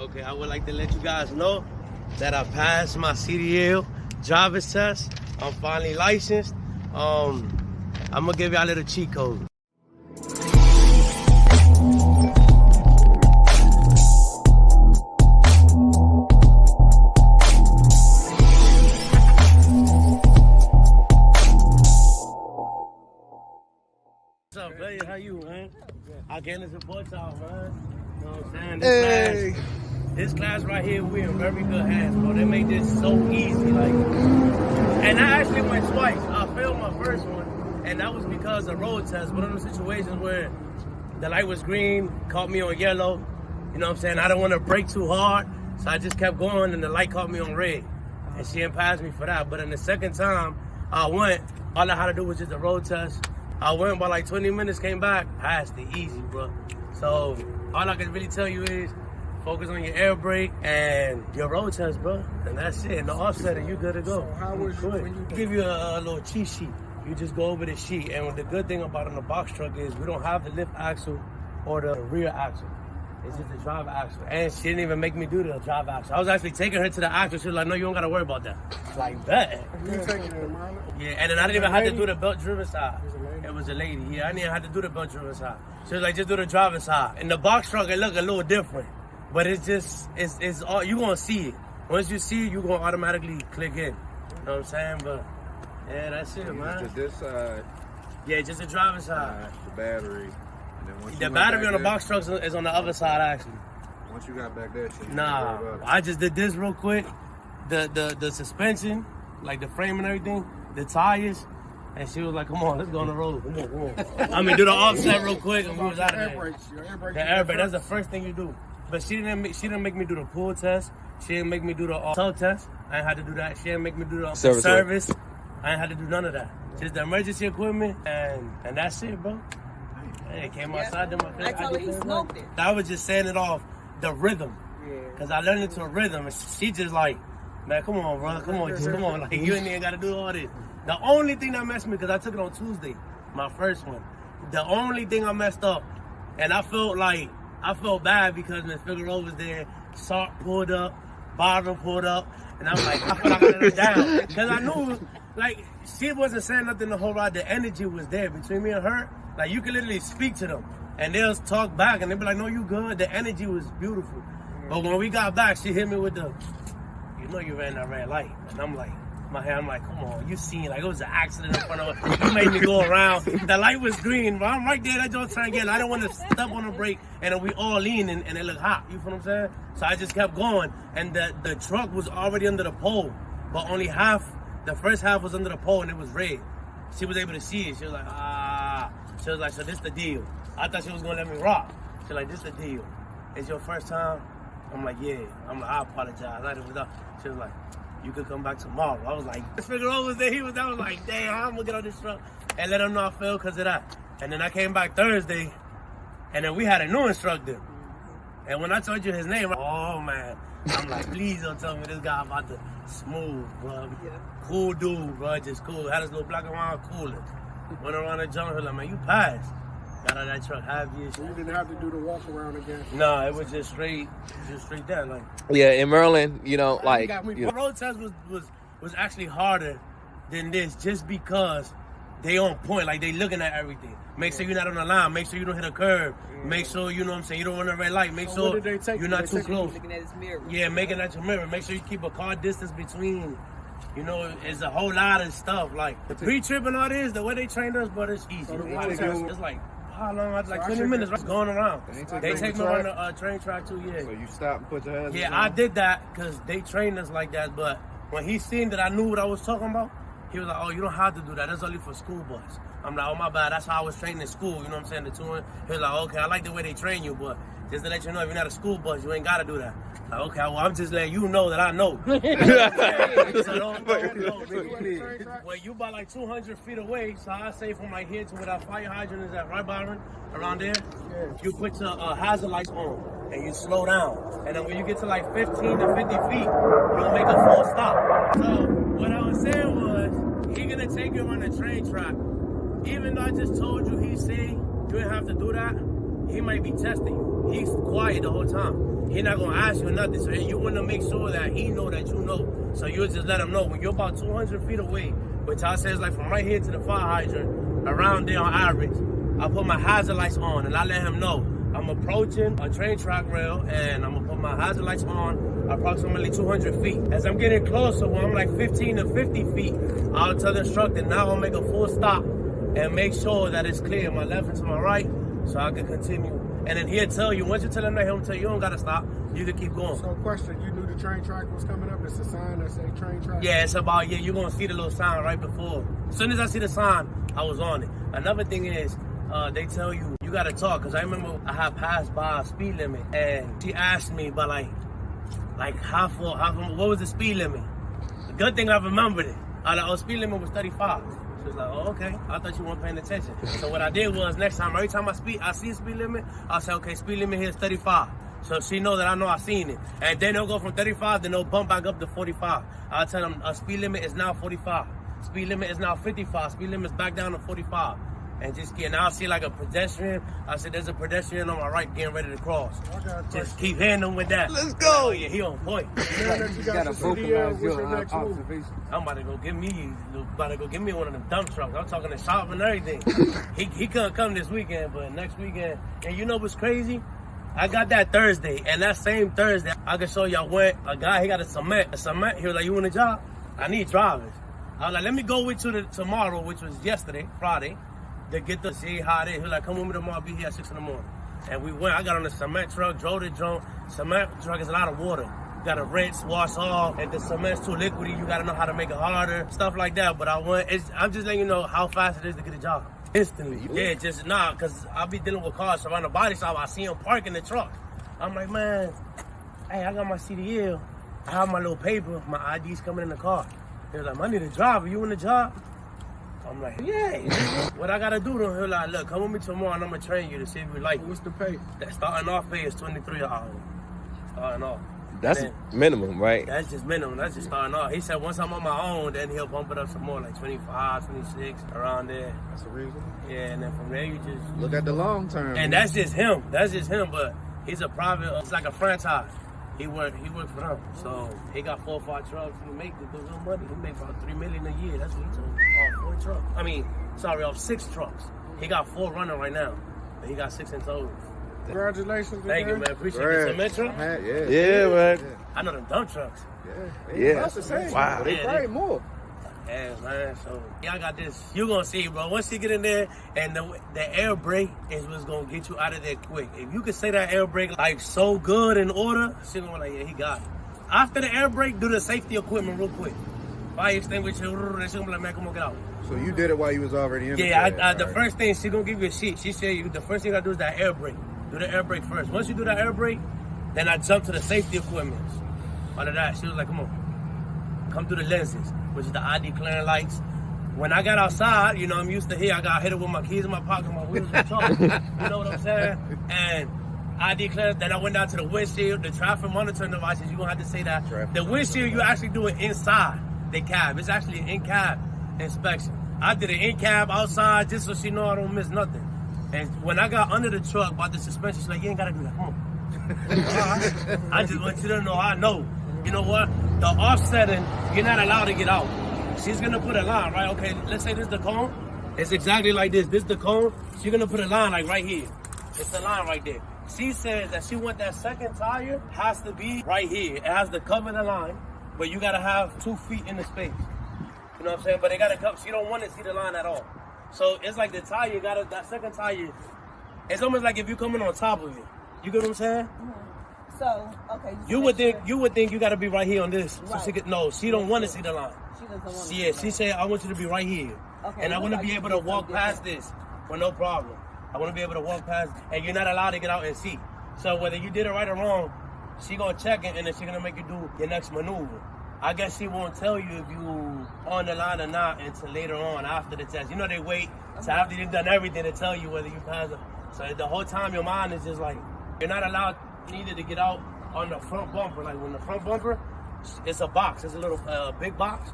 Okay, I would like to let you guys know that I passed my CDL driver's test. I'm finally licensed. I'm gonna give y'all a little cheat code. What's up, baby? How you, man? I came to support y'all, man. You know what I'm saying? This class right here, we're in very good hands, bro. They made this so easy, like. And I actually went twice. I failed my first one, and that was because of road test. One of those situations where the light was green, caught me on yellow. You know what I'm saying? I don't want to brake too hard, so I just kept going, and the light caught me on red, and she didn't pass me for that. But in the second time I went, all I had to do was just a road test. I went by like 20 minutes, came back, passed it easy, bro. So all I can really tell you is focus on your air brake and your road test, bro. And that's it. And the offset, and you good to go. So how was you when you give you a little cheat sheet? You just go over the sheet. And the good thing about on the box truck is we don't have the lift axle or the rear axle. It's just the drive axle. And she didn't even make me do the drive axle. I was actually taking her to the axle. She was like, no, you don't got to worry about that. Like that. You taking her, man? Yeah, and then I didn't even have to do the belt driven side. It was a lady. Yeah, I didn't even have to do the belt driven side. She was like, just do the driving side. In the box truck, it looked a little different. But it's just, it's all, you're going to see it. Once you see it, you're going to automatically click in. You know what I'm saying? But, yeah, that's it, man. Just this side. Yeah, just the driving side. The battery. And then once the battery on the box truck is on the other side, actually. Once you got back there, shit, nah, I just did this real quick. The suspension, like the frame and everything, the tires. And she was like, come on, let's go on the road. Come on. I mean, do the offset real quick and we was out of there. The air brake, that's the first thing you do. But she didn't make me do the pull test. She didn't make me do the tow test. I didn't have to do that. She didn't make me do the service. I didn't have to do none of that. Just the emergency equipment, and that's it, bro. Hey, it came outside. I told her he smoked it. I was just saying it off the rhythm. Because I learned it to a rhythm. And she just like, man, come on, bro. Come on, just come on. Like, you ain't even got to do all this. The only thing that messed me, because I took it on Tuesday, my first one. The only thing I messed up, and I felt bad because Miss Figueroa was there, Salt pulled up, Barbara pulled up, and I'm like, I felt like I let her down. Because I knew, like, she wasn't saying nothing the whole ride. The energy was there between me and her. Like, you could literally speak to them, and they'll talk back, and they'll be like, no, you good. The energy was beautiful. But when we got back, she hit me with the, you know you ran that red light. And I'm like, I'm like, come on, you seen, like, it was an accident in front of us. You made me go around. The light was green, but I'm right there, that joint trying to get, I didn't want to step on the brake, and then we all leaned, and it looked hot, you feel what I'm saying? So I just kept going, and the truck was already under the pole, but only the first half was under the pole, and it was red. She was able to see it. She was like, She was like, so this the deal. I thought she was going to let me rock. She was like, this the deal. It's your first time? I'm like, yeah. I'm like, I apologize. She was like, you could come back tomorrow. I was like, this Figueroa was there. I was like, damn, I'm gonna get on this truck and let him know I failed because of that. And then I came back Thursday, and then we had a new instructor. And when I told you his name, oh man, I'm like, please don't tell me this guy about to smooth, bro. Cool dude, bro, just cool. Had his little black and white cooler. Went around the jungle, like, man, you passed. Got out of that truck, happy as shit. You didn't have to do the walk around again. No, it was just straight there, like. Yeah, in Maryland, you know, like. The road test was actually harder than this, just because they on point, like they looking at everything. Make sure you're not on the line. Make sure you don't hit a curb. Make sure, you know what I'm saying, you don't run a red light. Make sure you're not too close. Looking at his mirror. Yeah, making at your mirror. Make sure you keep a car distance between. You know, it's a whole lot of stuff. Like the pre-trip and all this, the way they trained us, but it's easy. It's like, how long? Like 20 minutes going around. They take me on the train track too, yeah. So you stop and put your hands Yeah, I did that because they trained us like that. But when he seen that I knew what I was talking about, he was like, oh, you don't have to do that. That's only for school bus. I'm like, oh, my bad. That's how I was trained in school. You know what I'm saying? The touring. He was like, okay, I like the way they train you, but just to let you know, if you're not a school bus, you ain't got to do that. Like, okay, well, I'm just letting you know that I know. So don't well, you about like 200 feet away, so I say from like here to where that fire hydrant is at, right, Byron? Around there, you put your hazard lights on and you slow down. And then when you get to like 15 to 50 feet, you'll make a full stop. So what I was saying was, he's gonna take you on the train track. Even though I just told you he's saying you didn't have to do that, he might be testing you. He's quiet the whole time. he not gonna ask you nothing. So you want to make sure that he know that you know. So you just let him know when you're about 200 feet away, which I says like from right here to the fire hydrant, around there on average, I put my hazard lights on and I let him know I'm approaching a train track rail and I'm gonna put my hazard lights on approximately 200 feet. As I'm getting closer, when I'm like 15 to 50 feet, I'll tell the instructor, now I'll make a full stop and make sure that it's clear, my left and to my right, so I can continue. And then he'll tell you, once you tell him that, he'll tell you don't gotta stop, you can keep going. So question, you knew the train track was coming up? It's a sign that say train track? Yeah, it's about, yeah, you're gonna see the little sign right before. As soon as I see the sign, I was on it. Another thing is, they tell you, you gotta talk, because I remember I had passed by a speed limit, and she asked me, but like half, what was the speed limit? The good thing I remembered it. I like, oh, speed limit was 35. She was like, oh, okay. I thought you weren't paying attention. So what I did was, next time, every time I see a speed limit, I'll say, okay, speed limit here is 35. So she know that I know I seen it. And then they'll go from 35, then they'll bump back up to 45. I'll tell them a speed limit is now 45. Speed limit is now 55. Speed limit is back down to 45. And just get, now I see like a pedestrian. I said, there's a pedestrian on my right getting ready to cross. Just keep hitting them with that. Let's go. Oh, yeah, he on point. Now that you got your CDL, what's your next move? I'm about to go get me one of them dump trucks. I'm talking to shop and everything. he couldn't come this weekend, but next weekend. And you know what's crazy? I got that Thursday, and that same Thursday, I can show y'all when a guy, he got a cement. He was like, you want a job? I need drivers. I was like, let me go with you tomorrow, which was yesterday, Friday, to get to see how it is. He was like, come with me tomorrow, I'll be here at 6 in the morning. And we went, I got on the cement truck, drove the drone. Cement truck is a lot of water. You gotta rinse, wash off, and the cement's too liquidy, you gotta know how to make it harder, stuff like that. But I'm just letting you know how fast it is to get a job. Instantly. Yeah, just because I'll be dealing with cars around the body shop, I see them parking the truck. I'm like, man, hey, I got my CDL, I have my little paper, my ID's coming in the car. He was like, I need a driver, you want a job? I'm like, yeah. What I gotta do though? He's like, look, come with me tomorrow and I'm gonna train you to see if you like it. What's the pay? That starting off pay is $23 an hour. Starting off. That's minimum, right? That's just minimum. That's just starting off. He said once I'm on my own, then he'll bump it up some more, like 25, 26, around there. That's a reason. Yeah, and then from there you just look at the long term. And that's just him. That's just him. But he's a private. It's like a franchise. He worked for them. So he got 4 or 5 trucks. He make the real money. He make about $3 million a year. That's what he told me. Off 4 trucks. Off 6 trucks. He got 4 running right now, but he got 6 in total. Congratulations. Thank you, man. Appreciate it. Cement truck? Yeah, man. I know them dump trucks. Yeah. That's the same. Wow. They probably more. Yeah, man. So y'all got this. You gonna see, bro. Once you get in there, and the air brake is what's gonna get you out of there quick. If you can say that air brake like so good in order, she gonna be like, yeah, he got it. After the air brake, do the safety equipment real quick. Fire extinguisher. She gonna be like, man, come on, get out. So you did it while you was already in. Yeah, the first thing she gonna give you a sheet. She said the first thing I do is that air brake. Do the air brake first. Once you do that air brake, then I jump to the safety equipment. Out of that, she was like, come on. Come through the lenses, which is the ID clearing lights. When I got outside, you know, I'm used to here. I got hit it with my keys in my pocket, my wheels in the truck. You know what I'm saying? And ID clearance. Then I went down to the windshield, the traffic monitoring devices. You're going to have to say that. The windshield, you actually do it inside the cab. It's actually an in-cab inspection. I did it in-cab outside just so she know I don't miss nothing. And when I got under the truck about the suspension, she's like, you ain't got to do that. Come on. I just want you to know I know. You know what? The offsetting, you're not allowed to get out. She's going to put a line, right? Okay, let's say this is the cone. It's exactly like this. This is the cone. She's going to put a line like right here. It's the line right there. She says that she want that second tire has to be right here. It has to cover the line, but you got to have 2 feet in the space. You know what I'm saying? But they got to cover. She don't want to see the line at all. So it's like the tire, that second tire, it's almost like if you're coming on top of it. You get what I'm saying? Mm-hmm. So, okay. You would think you got to be right here on this. Right. So she don't want to see the line. She doesn't want to. Yeah, she said, I want you to be right here. Okay, and I want to be able to walk past this for no problem. I want to be able to walk past, and you're not allowed to get out and see. So whether you did it right or wrong, she gonna check it, and then she gonna make you do your next maneuver. I guess she won't tell you if you on the line or not until later on after the test. You know they wait till after you've done everything to tell you whether you pass it. So the whole time your mind is just like, you're not allowed neither to get out on the front bumper. Like when the front bumper, it's a box. It's a little big box.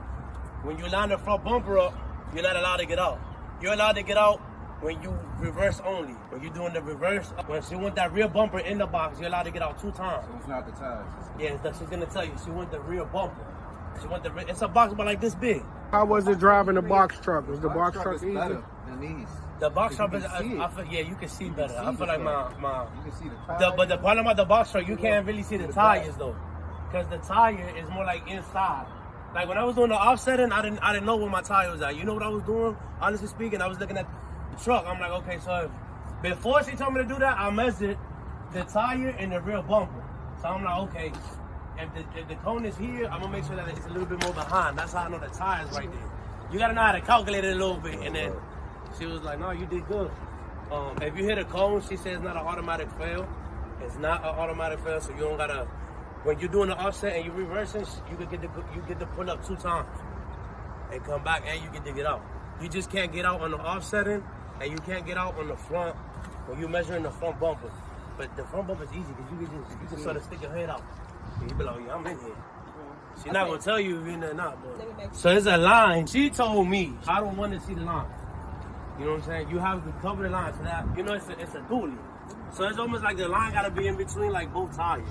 When you line the front bumper up, you're not allowed to get out. You're allowed to get out when you reverse only. When you're doing the reverse, when she want that rear bumper in the box, you're allowed to get out 2 times. So it's not the tires. Yeah, she's gonna tell you. She want the rear bumper. She want the. It's a box about like this big. How was it driving the box truck? Was the box truck is easy? better than these. The box truck is. I feel, yeah, you can see better. I feel like my. You can see the tires. But the problem about the box truck, you can't really see the tires though, because the tire is more like inside. Like when I was doing the offsetting, I didn't know where my tire was at. You know what I was doing? Honestly speaking, I was looking at the truck. I'm like, okay, so before she told me to do that, I measured the tire and the rear bumper. So I'm like, okay, if the cone is here, I'm gonna make sure that it's a little bit more behind. That's how I know the tire's right there. You gotta know how to calculate it a little bit. And then she was like, no, you did good. If you hit a cone, she says it's not an automatic fail. It's not an automatic fail, so you don't gotta. When you're doing the offset and you're reversing, you get to pull up 2 times and come back, and you get to get out. You just can't get out on the offsetting, and you can't get out on the front when you're measuring the front bumper. But the front bumper is easy because you can sort of stick your head out. And you be like, yeah, I'm in here. She's not gonna tell you if you're in there or not, but so there's a line. She told me I don't want to see the line. You know what I'm saying? You have to cover the line so that you know it's a dually. So it's almost like the line gotta be in between like both tires.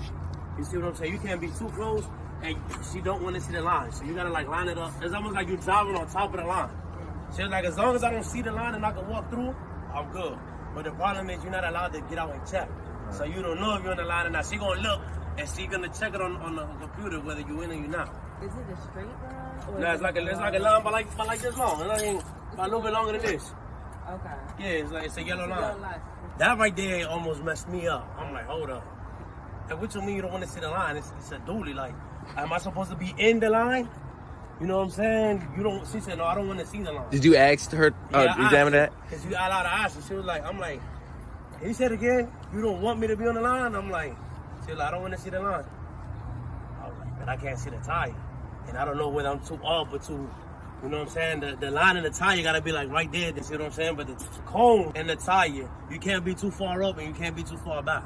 You see what I'm saying? You can't be too close, and she don't want to see the line. So you gotta like line it up. It's almost like you're driving on top of the line. She was like, as long as I don't see the line and I can walk through, I'm good. But the problem is you're not allowed to get out and check. So you don't know if you're on the line or not. She gonna look, and she gonna check it on the computer whether you in or you not. Is it a straight line? Or No, it's like a line, but like this long. It ain't a little bit longer than this. Okay. Yeah, it's a yellow line. That right there almost messed me up. I'm like, hold up. And what you mean you don't want to see the line? It's a dually. Like, am I supposed to be in the line? You know what I'm saying? You don't. She said, no, I don't want to see the line. Did you ask her, examine that? Because you allowed to ask her. She was like, I'm like, he said again, you don't want me to be on the line? I'm like, she was like, I don't want to see the line. I was like, but I can't see the tire. And I don't know whether I'm too up or too, you know what I'm saying? The line and the tire got to be like right there. You see what I'm saying? But the cone and the tire, you can't be too far up and you can't be too far back.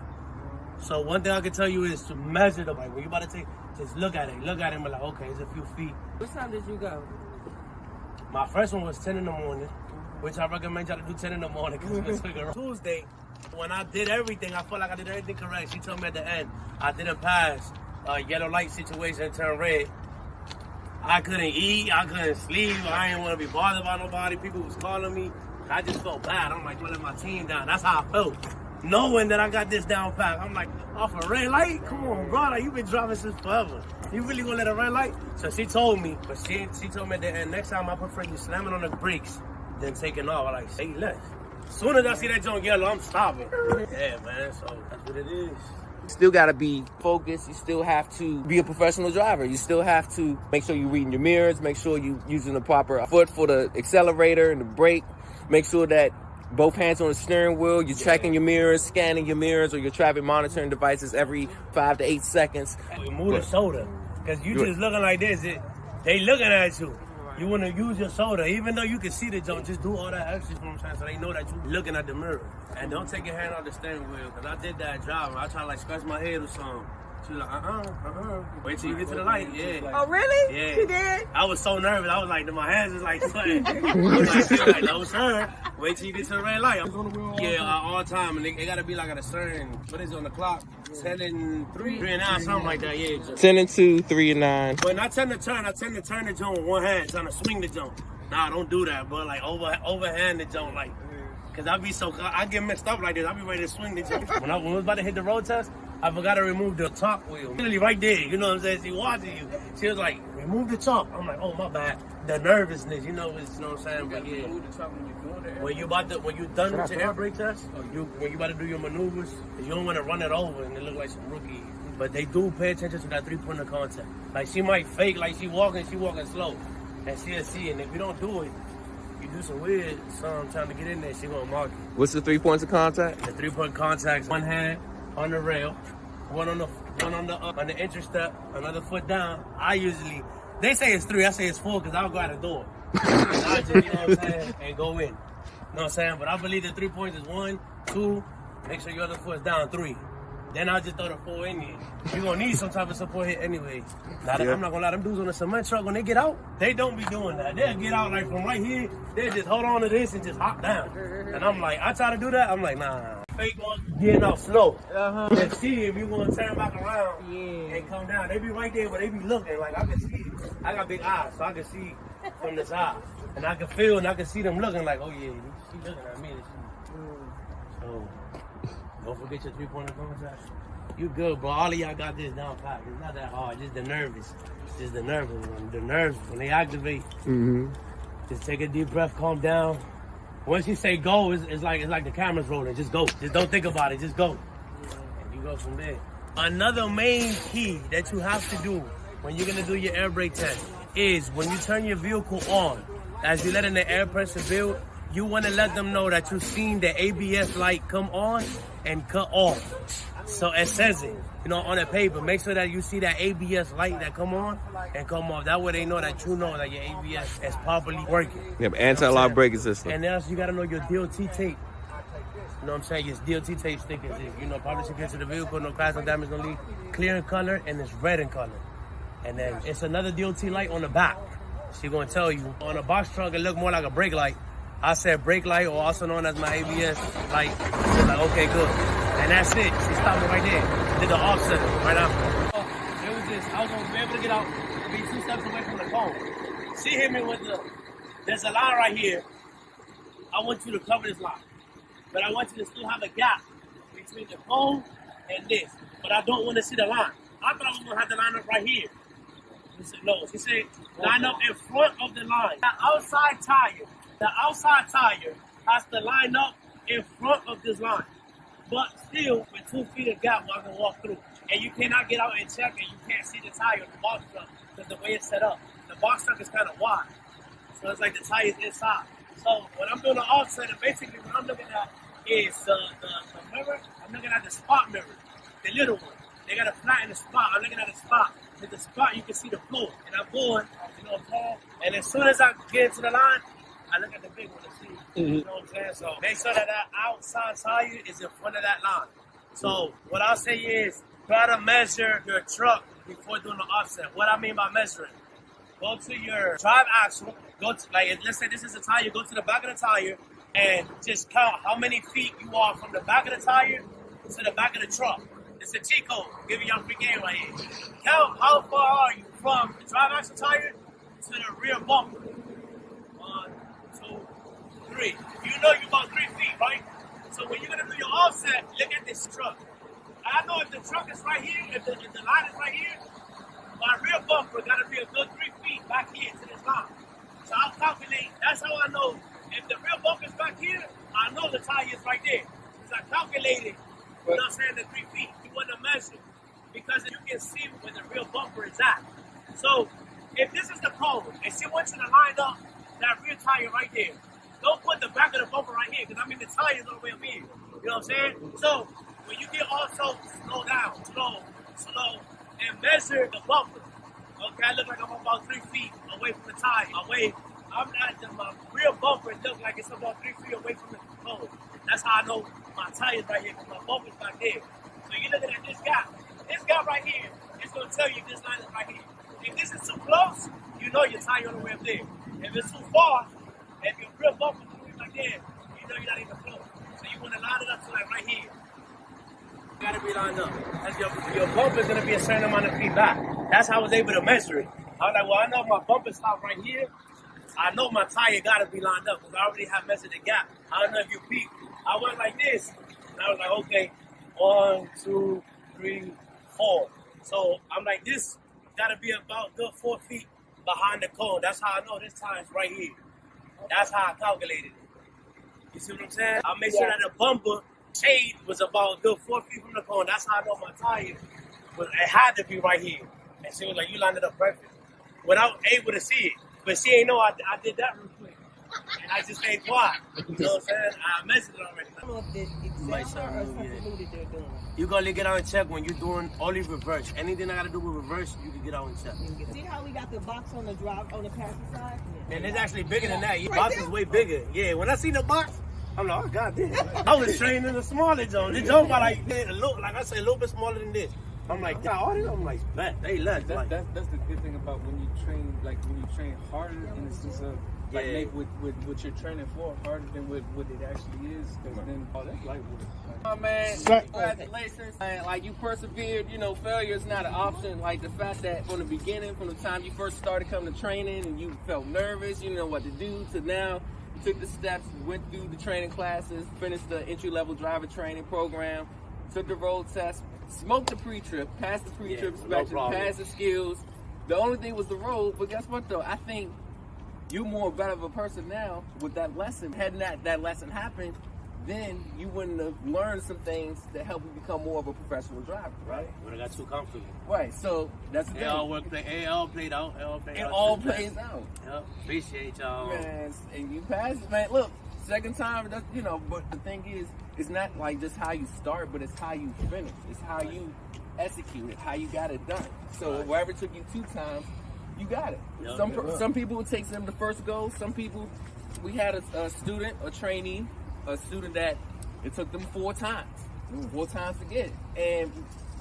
So one thing I can tell you is to measure the bike. When you about to take, just look at it and be like, okay, it's a few feet. What time did you go? My first one was 10 in the morning, which I recommend y'all to do 10 in the morning because it's Tuesday. When I did everything, I felt like I did everything correct. She told me at the end, I didn't pass a yellow light situation, turn red. I couldn't eat, I couldn't sleep, I didn't want to be bothered by nobody. People was calling me. I just felt bad. I'm like, let my team down. That's how I felt. Knowing that I got this down pat, I'm like, off a red light? Come on, bro, like, you been driving since forever. You really gonna let a red light? So she told me, but she told me that next time I prefer you slamming on the brakes than taking off. I like, say less. As soon as I see that joint yellow, I'm stopping. Yeah, man, so that's what it is. You still got to be focused. You still have to be a professional driver. You still have to make sure you're reading your mirrors, make sure you're using the proper foot for the accelerator and the brake, make sure that both hands on the steering wheel, you're checking your mirrors, scanning your mirrors or your traffic monitoring devices every 5 to 8 seconds. You move the shoulder, because you just looking like this, they looking at you. You want to use your shoulder, even though you can see the jump, just do all that extra, you know what I'm saying, so they know that you're looking at the mirror. And don't take your hand off the steering wheel, because I did that driving. I tried to like scratch my head or something. She was like, wait till you get to the light, yeah. Oh, really? Yeah. She did? I was so nervous. I was like, my hands was like sweating. I was like, no, sir. Wait till you get to the red light. Yeah, all time. And it got to be like at a certain, what is it on the clock? 10 and 3 and 9, something like that, yeah. 10 and 2, 3 and 9. When I tend to turn the jump with one hand, trying to swing the jump. Nah, don't do that, but like overhand the jump, like, because I get messed up like this. I be ready to swing the jump. When I was about to hit the road test, I forgot to remove the top wheel. Literally right there, you know what I'm saying? She watching you. She was like, remove the top. I'm like, oh, my bad. The nervousness, you know what I'm saying? But yeah. When you done with your air brake test, or when you about to do your maneuvers, you don't want to run it over and it look like some rookie. But they do pay attention to that 3-point of contact. Like she might fake, like she walking slow. And she'll see, and if you don't do it, you do some weird, trying to get in there, she gonna mark you. What's the 3 points of contact? The 3-point contact, one hand on the rail, one on the entry step, another foot down. They say it's 3, I say it's 4 because I'll go out the door. I just, you know what I'm saying, and go in. You know what I'm saying? But I believe the 3 points is 1, 2, make sure your other foot's down, 3. Then I'll just throw the 4 in there. You're gonna need some type of support here anyway. Now, I'm not gonna lie, them dudes on the cement truck, when they get out, they don't be doing that. They'll get out like from right here, they'll just hold on to this and just hop down. And I'm like, I try to do that, I'm like, nah. Fake ones getting out slow. Let's see if you gonna turn back around and come down. They be right there, but they be looking like I can see it. I got big eyes, so I can see from the side. And I can feel and I can see them looking like, oh yeah, she looking at me. So, don't forget your 3-pointer contract. You good, bro. All of y'all got this down pat. It's not that hard. Just the nervous. Just the nervous one. The nerves, when they activate, just take a deep breath, calm down. Once you say go, it's like the camera's rolling. Just go. Just don't think about it. Just go. And you go from there. Another main key that you have to do when you're going to do your air brake test is when you turn your vehicle on, as you let in the air pressure build, you want to let them know that you've seen the ABS light come on and cut off. So it says it, on the paper. Make sure that you see that ABS light that come on and come off. That way they know that you know that your ABS is properly working. Yep, anti-lock braking system. And else you got to know your DOT tape. You know what I'm saying? Your DOT tape stickers is, probably secure to the vehicle, no cracks, no damage, no leak. Clear in color and it's red in color. And then it's another DOT light on the back. She's going to tell you. On a box truck, it look more like a brake light. I said brake light, or also known as my ABS light. She's like, okay, good. And that's it. She stopped me right there. Did the offset right after. It was just, I was going to be able to get out, be 2 steps away from the cone. She hit me with there's a line right here. I want you to cover this line. But I want you to still have a gap between the cone and this. But I don't want to see the line. I thought I was going to have the line up right here. She said, no. She said, line up in front of the line. The outside tire has to line up in front of this line. But still, with 2 feet of gap, I can walk through. And you cannot get out and check, and you can't see the tire in the box truck because the way it's set up. The box truck is kind of wide. So it's like the tire is inside. So when I'm doing the offset, basically what I'm looking at is the mirror. I'm looking at the spot mirror, the little one. They got to flatten the spot. I'm looking at the spot. With the spot, you can see the floor. And I'm going, and as soon as I get into the line, I look at the big one to see, you know what I'm saying? So make sure that outside tire is in front of that line. So what I'll say is try to measure your truck before doing the offset. What I mean by measuring, go to your drive axle, let's say this is a tire, go to the back of the tire and just count how many feet you are from the back of the tire to the back of the truck. It's a cheat code. Give you your free game right here. Count how far are you from the drive axle tire to the rear bumper. 1, 2, 3. You know you're about 3 feet, right? So when you're going to do your offset, look at this truck. I know if the truck is right here, if the line is right here, my rear bumper got to be a good 3 feet back here to this line. So I'll calculate. That's how I know. If the rear bumper is back here, I know the tire is right there. Because I calculated, you know what I'm saying, the 3 feet. You want to measure. Because you can see where the rear bumper is at. So if this is the cone, and she wants you to line up that rear tire right there. Don't put the back of the bumper right here, because the tire is all the way up here. You know what I'm saying? So when you get also slow down, slow, and measure the bumper. Okay, I look like I'm about 3 feet away from the tire. My rear bumper look like it's about 3 feet away from the cone. That's how I know my tire's right here, because my bumper's back there. So you're looking at this gap. This gap right here is going to tell you this line is right here. If this is too close, you know your tire on the way up there. If it's too far, if your rear bumper is right there, you know you're not even close. So you want to line it up to like right here. You got to be lined up. Because your bumper is going to be a certain amount of feet back. That's how I was able to measure it. I was like, well, I know my bumper stopped right here. I know my tire got to be lined up because I already have measured the gap. I don't know if you peek. I went like this, and I was like, okay, 1, 2, 3, 4. So I'm like, this got to be about good 4 feet behind the cone. That's how I know this tire's right here. That's how I calculated it. You see what I'm saying? I made sure that the bumper shade was about a good 4 feet from the cone. That's how I know my tire it had to be right here. And she was like, you lined it up perfect. Without able to see it. But she ain't know I did that real quick. And I just stayed quiet. You know what I'm saying? I measured it already. I don't know if it's exemplar or something new that they're doing. You gotta get out and check when you're doing only reverse. Anything I gotta do with reverse, you can get out and check. See how we got the box on the passenger side? And it's actually bigger than that. Your box is way bigger. Yeah, when I seen the box, I'm like, oh, God damn. I was training in the smaller zone. The jump I like I said, a little bit smaller than this. I'm like, I'm like, man, they left. That's the good thing about when you train, like when you train harder in the sense of like make with what you're training for harder than what it actually is. Because then that's light work. Oh man, congratulations. Man, like you persevered, you know, failure is not an option. Like the fact that from the beginning, from the time you first started coming to training and you felt nervous, you didn't know what to do, to now you took the steps, went through the training classes, finished the entry-level driver training program, took the road test, smoked the pre-trip, passed the pre-trip inspection, passed the skills. The only thing was the road, but guess what though? I think you're more better of a person now with that lesson. Had that lesson happened, then you wouldn't have learned some things that help you become more of a professional driver, right? When I got too comfortable. Right, so that's the thing. It all played out. It all plays out. Yep. Appreciate y'all. Man, and you passed it, man. Look, second time, you know, but the thing is, it's not like just how you start, but it's how you finish. It's how you execute it, how you got it done. So wherever it took you 2 times, you got it. Yep, some people it takes them the first go. Some people, we had a student, a trainee, a student that it took them 4 times. 4 times to get it.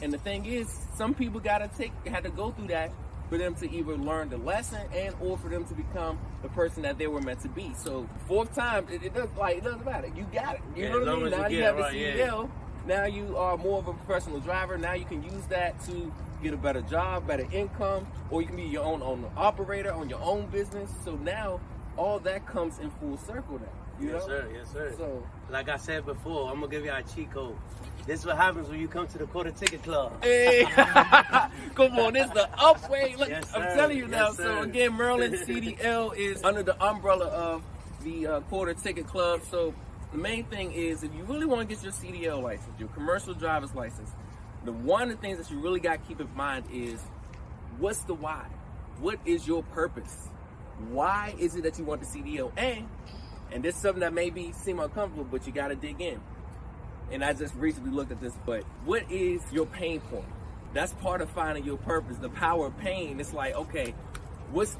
And the thing is, some people had to go through that for them to either learn the lesson and or for them to become the person that they were meant to be. So 4th time, it doesn't matter. You got it. You know what I mean? Now you have the CDL. Now you are more of a professional driver. Now you can use that to get a better job, better income, or you can be your own operator on your own business. So now all that comes in full circle now. You know? Yes, sir. So, like I said before, I'm gonna give y'all a cheat code. This is what happens when you come to the Quarter Ticket Club. Hey, come on, this is the upway. Look, Yes, I'm telling you now. Yes, So again, Maryland CDL is under the umbrella of the Quarter Ticket Club. So the main thing is, if you really want to get your CDL license, your commercial driver's license, one of the things that you really got to keep in mind is, what's the why? What is your purpose? Why is it that you want the CDL? And this is something that maybe seem uncomfortable, but you got to dig in. And I just recently looked at this, but what is your pain point? That's part of finding your purpose, the power of pain. It's like, okay, what's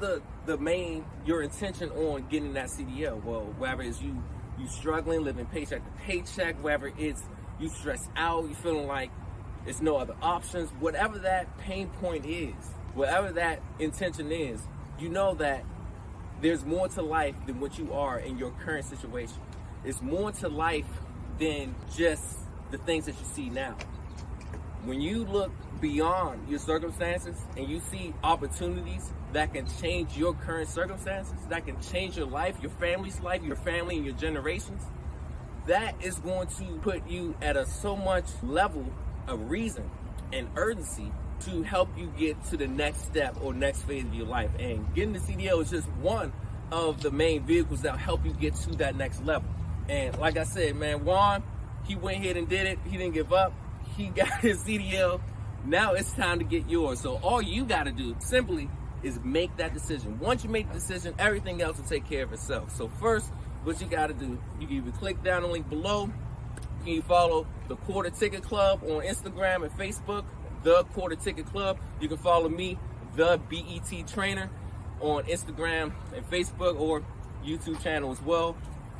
your intention on getting that CDL? Well, whether it's you struggling, living paycheck to paycheck, whether it's you stressed out, you feeling like there's no other options, whatever that pain point is, whatever that intention is, you know that there's more to life than what you are in your current situation. It's more to life than just the things that you see now. When you look beyond your circumstances and you see opportunities that can change your current circumstances, that can change your life, your family's life, your family and your generations, that is going to put you at a so much level of reason and urgency to help you get to the next step or next phase of your life. And getting the CDL is just one of the main vehicles that help you get to that next level. And like I said, man, Juan, he went ahead and did it. He didn't give up. He got his CDL. Now it's time to get yours. So all you got to do simply is make that decision. Once you make the decision, everything else will take care of itself. So first, what you got to do, you can either click down the link below. You can follow the Quarter Ticket Club on Instagram and Facebook, the Quarter Ticket Club. You can follow me, the BET Trainer, on Instagram and Facebook, or YouTube channel as well,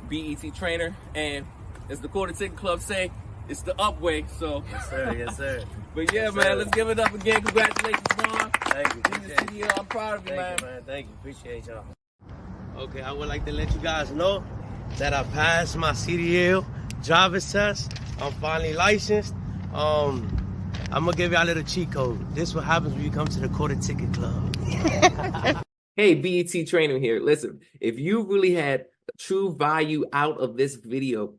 BET Trainer. And as the Quarter Ticket Club say, it's the upway. So Yes, sir. But yeah, Yes, man, sir. let's give it up again. Congratulations, Juan. Thank you. Appreciate it. I'm proud of you, man. Thank you. Appreciate y'all. Okay, I would like to let you guys know that I passed my CDL driver's test. I'm finally licensed. I'm gonna give y'all a little cheat code. This is what happens when you come to the Quarter Ticket Club. Hey, BET Trainer here. Listen, if you really had true value out of this video,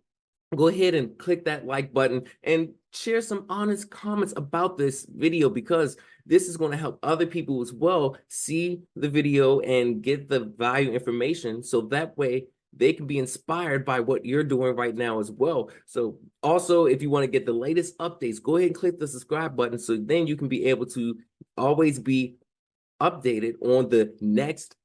go ahead and click that like button and share some honest comments about this video, because this is going to help other people as well see the video and get the value information, so that way they can be inspired by what you're doing right now as well. So also, if you want to get the latest updates, go ahead and click the subscribe button, so then you can be able to always be updated on the next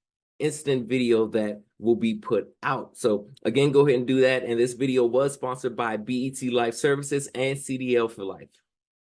instant video that will be put out. So again, go ahead and do that. And this video was sponsored by BET Life Services and CDL for Life.